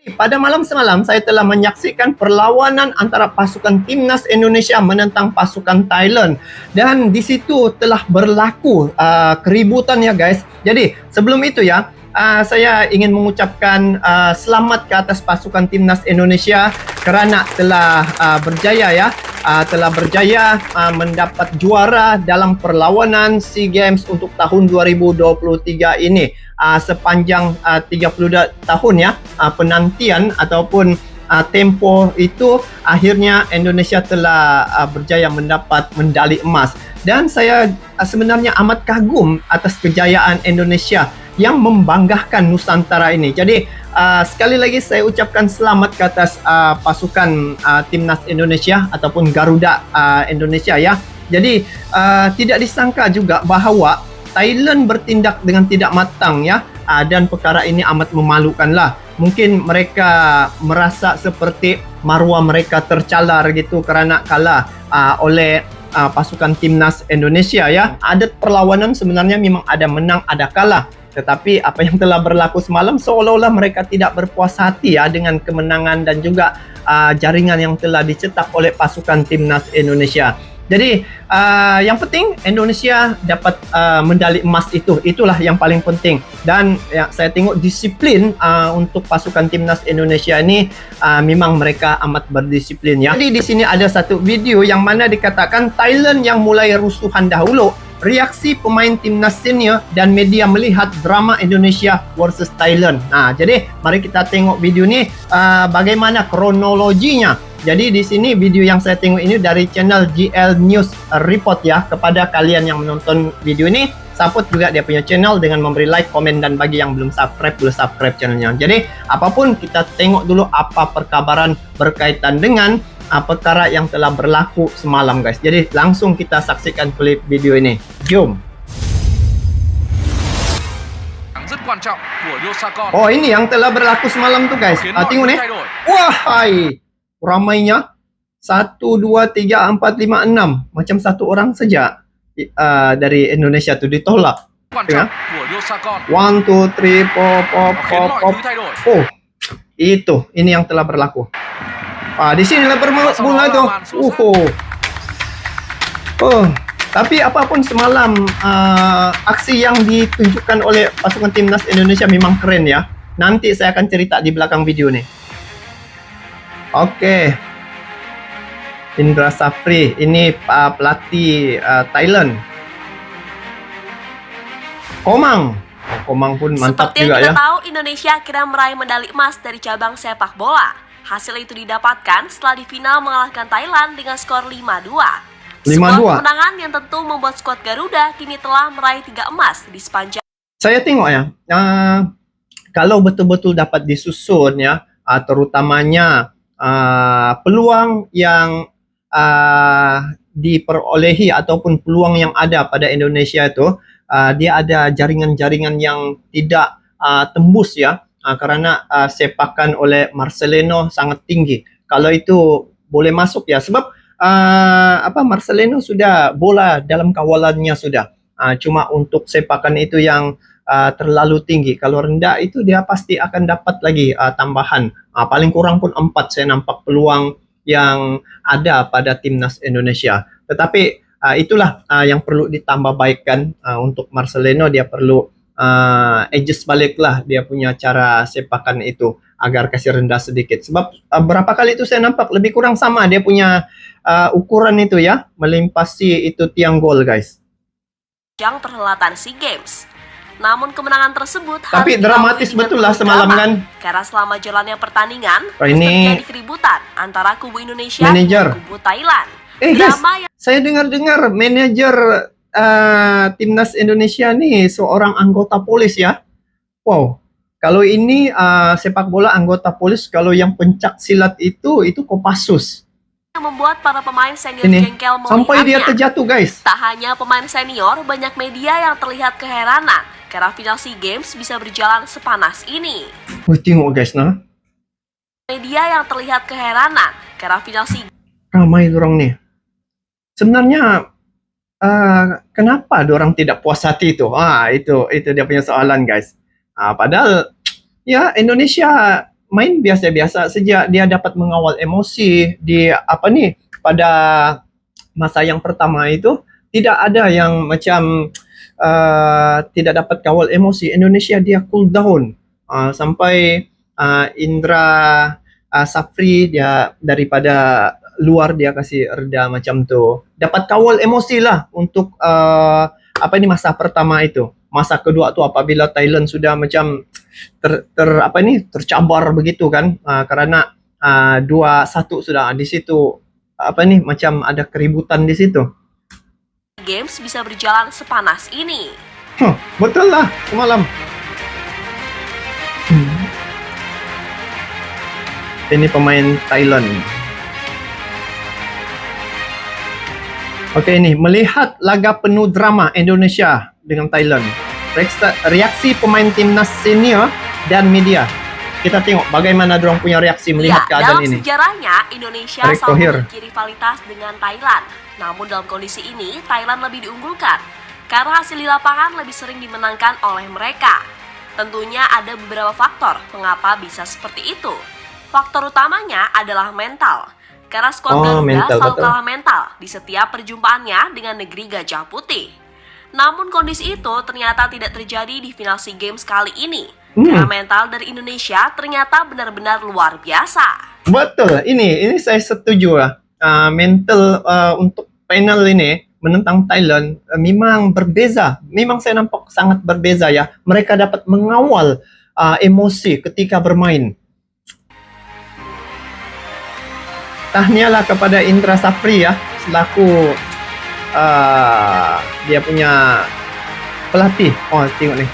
Pada malam semalam, saya telah menyaksikan perlawanan antara pasukan timnas Indonesia menentang pasukan Thailand. Dan di situ telah berlaku keributan ya guys. Jadi sebelum itu ya, saya ingin mengucapkan selamat ke atas pasukan timnas Indonesia kerana telah berjaya ya. Telah berjaya mendapat juara dalam perlawanan SEA Games untuk tahun 2023 ini. Sepanjang 30 tahun ya penantian ataupun tempoh itu, akhirnya Indonesia telah berjaya mendapat medali emas. Dan saya sebenarnya amat kagum atas kejayaan Indonesia yang membanggakan Nusantara ini. Jadi sekali lagi saya ucapkan selamat ke atas pasukan timnas Indonesia ataupun Garuda Indonesia ya. Jadi tidak disangka juga bahawa Thailand bertindak dengan tidak matang ya, dan perkara ini amat memalukan lah. Mungkin mereka merasa seperti maruah mereka tercalar gitu kerana kalah oleh pasukan timnas Indonesia ya. Adat perlawanan sebenarnya memang ada menang ada kalah. Tetapi apa yang telah berlaku semalam seolah-olah mereka tidak berpuas hati ya dengan kemenangan dan juga jaringan yang telah dicetak oleh pasukan timnas Indonesia. Jadi yang penting Indonesia dapat medali emas itulah yang paling penting. Dan ya, saya tengok disiplin untuk pasukan timnas Indonesia ini memang mereka amat berdisiplin ya. Jadi di sini ada satu video yang mana dikatakan Thailand yang mulai rusuhan dahulu. Reaksi pemain timnas senior dan media melihat drama Indonesia versus Thailand. Nah, jadi mari kita tengok video ni bagaimana kronologinya. Jadi di sini video yang saya tengok ini dari channel GL News Report ya. Kepada kalian yang menonton video ini, support juga dia punya channel dengan memberi like, komen, dan bagi yang belum subscribe, boleh subscribe channelnya. Jadi apapun kita tengok dulu apa perkabaran berkaitan dengan perkara yang telah berlaku semalam guys. Jadi langsung kita saksikan klip video ini. Jom. Oh, ini yang telah berlaku semalam tuh guys. Tengok nih. Wah, hai. Ramainya 1, 2, 3, 4, 5, 6. Macam satu orang saja dari Indonesia tuh ditolak. Ya. 1, 2, 3, 4, 4. Oh, itu. Ini yang telah berlaku. Di sinilah bermula tu. Tapi apapun semalam aksi yang ditunjukkan oleh pasukan timnas Indonesia memang keren ya. Nanti saya akan cerita di belakang video nih. Oke. Indra Safri ini pelatih Thailand. Komang pun mantap juga ya. Seperti yang kita tahu, Indonesia akhirnya meraih medali emas dari cabang sepak bola. Hasil itu didapatkan setelah di final mengalahkan Thailand dengan skor 5-2. Sebuah kemenangan yang tentu membuat skuad Garuda kini telah meraih 3 emas di sepanjang. Saya tengok ya, kalau betul-betul dapat disusun ya, terutamanya peluang yang diperolehi ataupun peluang yang ada pada Indonesia itu, dia ada jaringan-jaringan yang tidak tembus ya. Karena sepakan oleh Marcelino sangat tinggi. Kalau itu boleh masuk ya, sebab Marcelino sudah bola dalam kawalannya sudah. Cuma untuk sepakan itu yang terlalu tinggi. Kalau rendah itu dia pasti akan dapat lagi tambahan. Paling kurang pun 4 saya nampak peluang yang ada pada timnas Indonesia. Tetapi itulah yang perlu ditambah baikkan untuk Marcelino. Dia perlu adjust baliklah dia punya cara sepakan itu agar kasih rendah sedikit. Sebab berapa kali itu saya nampak lebih kurang sama dia punya ukuran itu ya, melimpasi itu tiang gol guys. Yang perhelatan SEA Games. Namun kemenangan tersebut tapi dramatis betul lah semalam kan. Karena selama jalannya pertandingan ini terjadi keributan antara kubu Indonesia dan kubu Thailand. Guys, saya dengar-dengar manajer timnas Indonesia nih seorang anggota polis ya. Wow, kalau ini sepak bola anggota polis, kalau yang pencak silat itu Kopassus. Yang membuat para pemain senior jengkel melihatnya. Sampai dia terjatuh guys. Tak hanya pemain senior, banyak media yang terlihat keheranan karena final SEA Games bisa berjalan sepanas ini. Tengok guys nah. Media yang terlihat keheranan karena final SEA Games. Ramai orang nih. Sebenarnya kenapa orang tidak puas hati itu? Itu dia punya soalan guys. Padahal ya Indonesia main biasa-biasa saja. Dia dapat mengawal emosi di pada masa yang pertama itu tidak ada yang macam tidak dapat kawal emosi. Indonesia dia cool down sampai Indra Safri dia daripada luar dia kasih reda macam tu. Dapat kawal emosi lah untuk masa pertama itu. Masa kedua tu apabila Thailand sudah macam tercabar begitu kan, karena 2-1 sudah di situ macam ada keributan di situ. Games bisa berjalan sepanas ini. Betul lah semalam. Ini pemain Thailand. Oke, ini melihat laga penuh drama Indonesia dengan Thailand. Reaksi pemain timnas senior dan media. Kita tengok bagaimana dorang punya reaksi melihat keadaan ini. Dalam sejarahnya, Indonesia selalu memiliki rivalitas dengan Thailand. Namun dalam kondisi ini, Thailand lebih diunggulkan karena hasil di lapangan lebih sering dimenangkan oleh mereka. Tentunya ada beberapa faktor mengapa bisa seperti itu. Faktor utamanya adalah mental. Karena skuad Garuda selalu kalah mental di setiap perjumpaannya dengan negeri Gajah Putih. Namun kondisi itu ternyata tidak terjadi di final SEA Games kali ini. Karena mental dari Indonesia ternyata benar-benar luar biasa. Betul, ini saya setuju lah. Mental untuk panel ini menentang Thailand memang berbeza. Memang saya nampak sangat berbeza ya. Mereka dapat mengawal emosi ketika bermain. Tahniahlah kepada Indra Safri ya, selaku dia punya pelatih. Oh, tengok nih.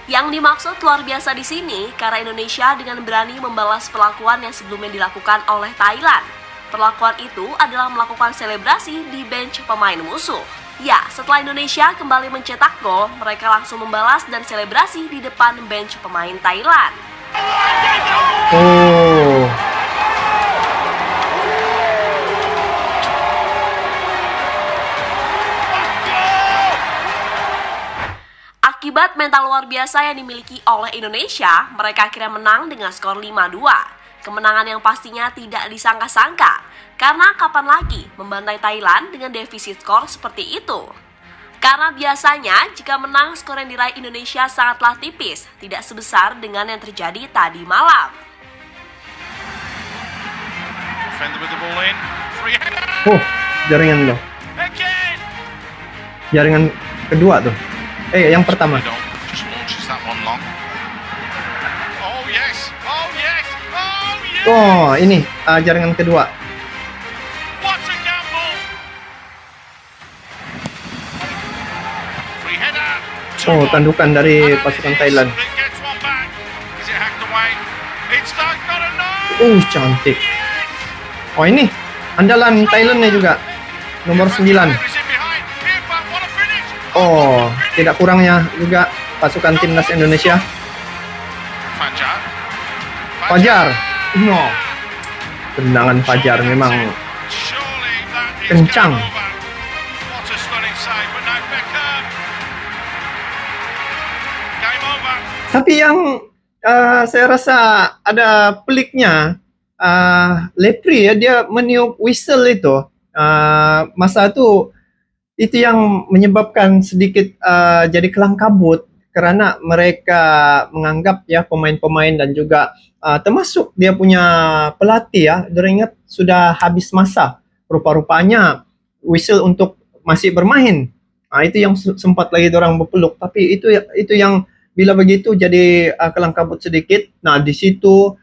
Yang dimaksud luar biasa di sini karena Indonesia dengan berani membalas perlakuan yang sebelumnya dilakukan oleh Thailand. Perlakuan itu adalah melakukan selebrasi di bench pemain musuh. Ya, setelah Indonesia kembali mencetak gol, mereka langsung membalas dan selebrasi di depan bench pemain Thailand. Oh. Akibat mental luar biasa yang dimiliki oleh Indonesia, mereka akhirnya menang dengan skor 5-2. Kemenangan yang pastinya tidak disangka-sangka, karena kapan lagi membantai Thailand dengan defisit skor seperti itu. Karena biasanya jika menang skor yang diraih Indonesia sangatlah tipis, tidak sebesar dengan yang terjadi tadi malam. Jaringan loh. Jaringan kedua tuh. Yang pertama. Oh, ini jaringan kedua. Oh, tandukan dari pasukan Thailand. Cantik. Oh, ini andalan Thailandnya juga. Nomor 9. Oh, tidak kurangnya juga pasukan timnas Indonesia. Fajar. No. Tendangan Fajar memang kencang. Tapi yang saya rasa ada peliknya, Lepri ya, dia meniup whistle itu. Masa itu yang menyebabkan sedikit jadi kelang kabut karena mereka menganggap ya pemain-pemain dan juga termasuk dia punya pelatih ya, dia ingat sudah habis masa. Rupa-rupanya whistle untuk masih bermain. Itu yang sempat lagi orang berpeluk, tapi itu yang bila begitu jadi kelang kabut sedikit. Nah, di situ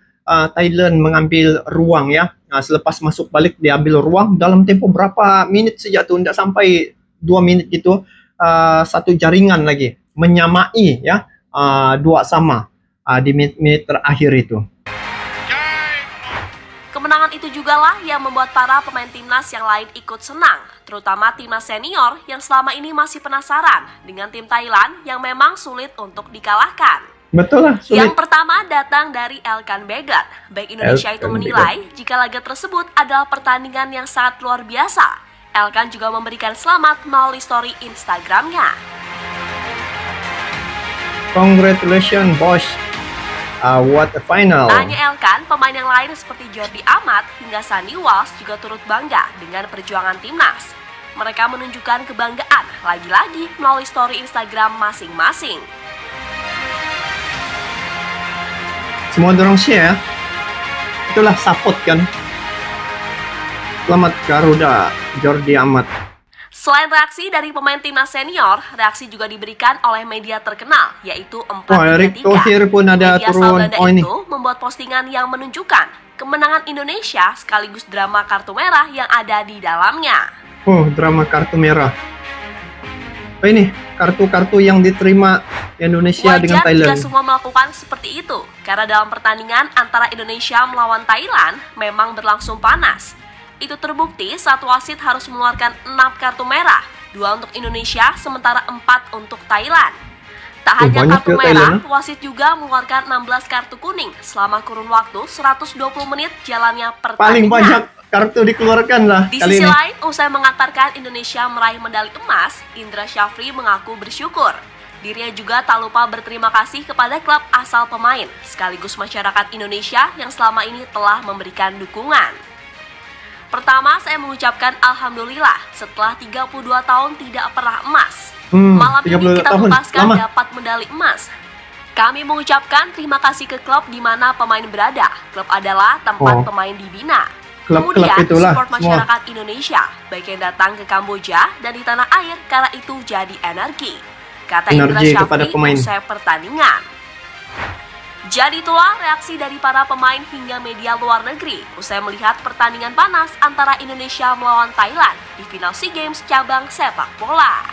Thailand mengambil ruang ya. Nah, selepas masuk balik dia ambil ruang dalam tempo berapa menit saja tuh, tidak sampai 2 menit gitu, satu jaringan lagi menyamai ya, 2-2 di menit terakhir itu. Kemenangan itu juga lah yang membuat para pemain timnas yang lain ikut senang, terutama timnas senior yang selama ini masih penasaran dengan tim Thailand yang memang sulit untuk dikalahkan. Betul lah, sulit. Yang pertama datang dari Elkan Bagot. Baik Indonesia itu menilai jika laga tersebut adalah pertandingan yang sangat luar biasa. Elkan juga memberikan selamat melalui story Instagramnya. Congratulations, bos. What a final. Tak hanya Elkan, pemain yang lain seperti Jordi Amat hingga Sandy Walsh juga turut bangga dengan perjuangan timnas. Mereka menunjukkan kebanggaan lagi-lagi melalui story Instagram masing-masing. Semua dorong share. Itulah support kan. Selamat Garuda, Jordi Amat. Selain reaksi dari pemain timnas senior, reaksi juga diberikan oleh media terkenal, yaitu 433. Erick Thohir pun ada media turun. asal Belanda itu membuat postingan yang menunjukkan kemenangan Indonesia sekaligus drama kartu merah yang ada di dalamnya. Drama kartu merah. Ini kartu-kartu yang diterima Indonesia dengan Thailand. Wajar jika semua melakukan seperti itu, karena dalam pertandingan antara Indonesia melawan Thailand memang berlangsung panas. Itu terbukti saat wasit harus mengeluarkan 6 kartu merah, 2 untuk Indonesia sementara 4 untuk Thailand. Tak hanya kartu merah, wasit juga mengeluarkan 16 kartu kuning selama kurun waktu 120 menit jalannya pertandingan. Paling banyak kartu dikeluarkan lah di kali sisi ini. lain, usai mengantarkan Indonesia meraih medali emas, Indra Syafri mengaku bersyukur. Dirinya juga tak lupa berterima kasih kepada klub asal pemain, sekaligus masyarakat Indonesia yang selama ini telah memberikan dukungan. Pertama, saya mengucapkan Alhamdulillah setelah 32 tahun tidak pernah emas. Malam ini kita tuntaskan dapat medali emas. Kami mengucapkan terima kasih ke klub di mana pemain berada. Klub adalah tempat pemain dibina. Kemudian support masyarakat Indonesia, baik yang datang ke Kamboja dan di tanah air, karena itu jadi energi. Kata Indra Syafri usai pertandingan. Jadi itulah reaksi dari para pemain hingga media luar negeri usai melihat pertandingan panas antara Indonesia melawan Thailand di final SEA Games cabang sepak bola.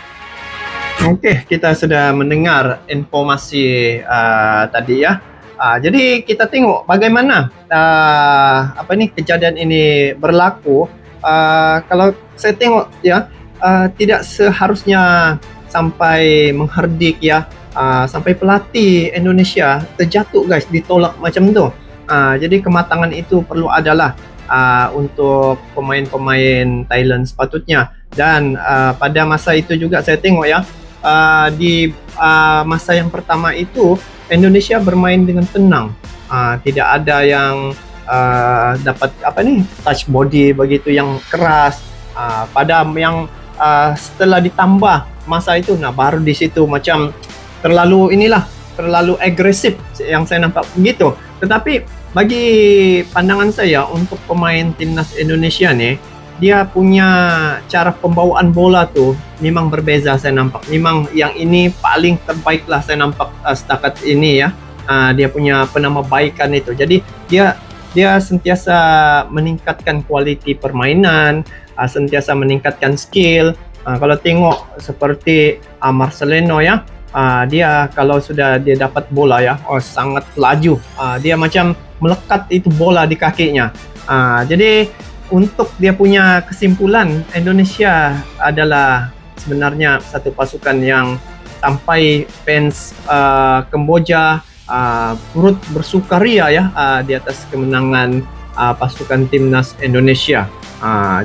Oke, kita sudah mendengar informasi tadi ya. Jadi kita tengok bagaimana kejadian ini berlaku. Kalau saya tengok ya, tidak seharusnya sampai mengherdik ya, sampai pelatih Indonesia terjatuh guys, ditolak macam tu. Jadi kematangan itu perlu adalah untuk pemain-pemain Thailand sepatutnya. Dan pada masa itu juga saya tengok ya, di masa yang pertama itu Indonesia bermain dengan tenang, tidak ada yang dapat touch body begitu yang keras. Pada yang setelah ditambah masa itu, baru di situ macam terlalu agresif yang saya nampak begitu. Tetapi bagi pandangan saya untuk pemain timnas Indonesia nih, dia punya cara pembawaan bola tuh memang berbeza saya nampak. Memang yang ini paling terbaik lah saya nampak setakat ini ya. Dia punya penambahbaikan itu. Jadi dia sentiasa meningkatkan kualiti permainan, sentiasa meningkatkan skill. Kalau tengok seperti Marcelino ya, dia kalau sudah dia dapat bola ya, sangat laju. Dia macam melekat itu bola di kakinya. Jadi untuk dia punya kesimpulan, Indonesia adalah sebenarnya satu pasukan yang sampai fans Kamboja turut bersukaria ya di atas kemenangan pasukan timnas Indonesia.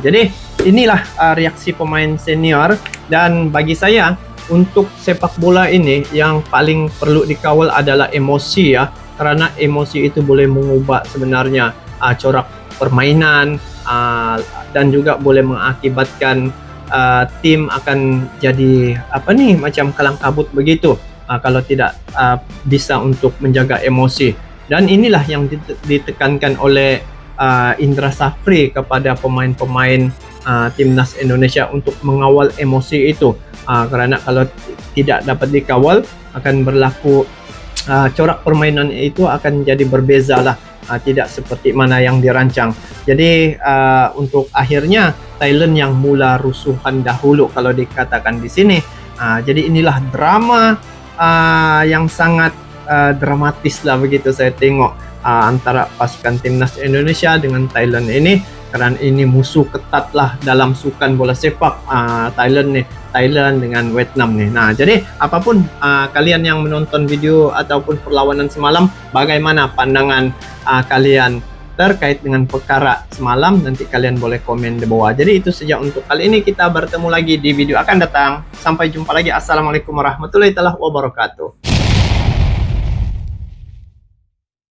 Jadi inilah reaksi pemain senior, dan bagi saya untuk sepak bola ini yang paling perlu dikawal adalah emosi ya, karena emosi itu boleh mengubah sebenarnya corak permainan, dan juga boleh mengakibatkan tim akan jadi macam kalang kabut begitu kalau tidak bisa untuk menjaga emosi. Dan inilah yang ditekankan oleh Indra Syafri kepada pemain-pemain timnas Indonesia untuk mengawal emosi itu, karena kalau tidak dapat dikawal akan berlaku corak permainan itu akan jadi berbeza lah, tidak seperti mana yang dirancang. Jadi untuk akhirnya Thailand yang mula rusuhan dahulu kalau dikatakan di sini. Jadi inilah drama yang sangat dramatis lah begitu saya tengok antara pasukan timnas Indonesia dengan Thailand ini, karena ini musuh ketat lah dalam sukan bola sepak Thailand dengan Vietnam nih. Nah, jadi apapun kalian yang menonton video ataupun perlawanan semalam, bagaimana pandangan kalian terkait dengan perkara semalam, nanti kalian boleh komen di bawah. Jadi itu saja untuk kali ini, kita bertemu lagi di video akan datang. Sampai jumpa lagi. Assalamualaikum warahmatullahi wabarakatuh.